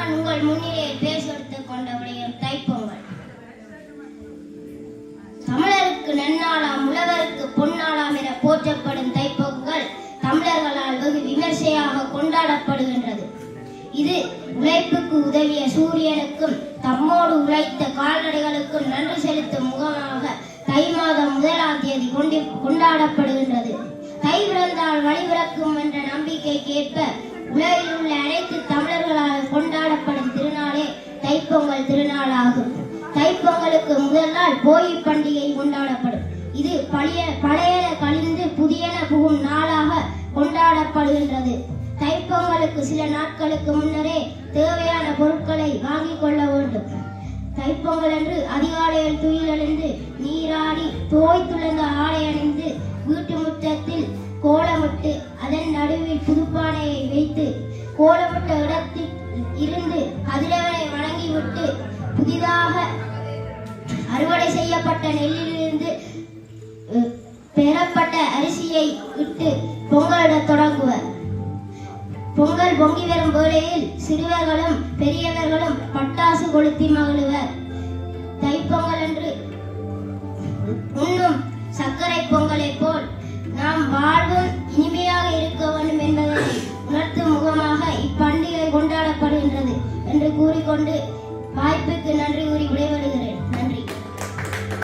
நான் உங்கள் முன்னிலையில் பேசெடுத்துக் கொண்ட விடயம் தைப்பொங்கல். தமிழருக்கு நன்னாளாம் உழவருக்கு பொன்னாளாம் என போற்றப்படும் தைப்பொங்கல் தமிழர்களால் வெகு விமர்சையாக கொண்டாடப்படுகின்றது. இது உழைப்புக்கு உதவிய சூரியனுக்கும் தம்மோடு உழைத்த கால்நடைகளுக்கும் நன்றி செலுத்தும் முகமாக தை மாதம் 1ஆம் தேதி கொண்டாடப்படுகின்றது. தை பிறந்தால் வழி பிறக்கும் என்ற நம்பிக்கைக்கேற்ப உலகில் உள்ள அனைத்து தமிழர்களால் கொண்டாடப்படும் திருநாளே தைப்பொங்கல் திருநாளாகும். தைப்பொங்கலுக்கு முதல் நாள் போகி பண்டிகை கொண்டாடப்படும். இது பழையன கழிந்து புதியன புகும் நாளாக கொண்டாடப்படுகின்றது. தைப்பொங்கலுக்கு சில நாட்களுக்கு முன்னரே தேவையான பொருட்களை வாங்கிக் கொள்ள வேண்டும். தைப்பொங்கல் அன்று அதிகாலையில் துயிலெழுந்து நீராடி தோய்த்துளர்ந்த ஆடை அணிந்து வீட்டு முற்றத்தில் கோலமிட்டு அதன் நடுவில் புதுப்பானையை வைத்து கோலமிட்ட இடத்தில் இருந்து கதிரவனை வணங்கிவிட்டு புதிதாக அறுவடை செய்யப்பட்ட நெல்லிலிருந்து பெறப்பட்ட அரிசியை இட்டு பொங்கலிடத் தொடங்குவர். பொங்கல் பொங்கி வரும் வேளையில் சிறுவர்களும் பெரியவர்களும் பட்டாசு கொளுத்தி மகிழ்வர். தைப்பொங்கல் அன்று உண்ணும் சர்க்கரை பொங்கலை போல் நாம் வாழ்வும் இனிமையாக இருக்க வேண்டும் என்பதை உணர்த்தும் முகமாக இப்பண்டிகை கொண்டாடப்படுகின்றது என்று கூறிக்கொண்டு வாய்ப்புக்கு நன்றி.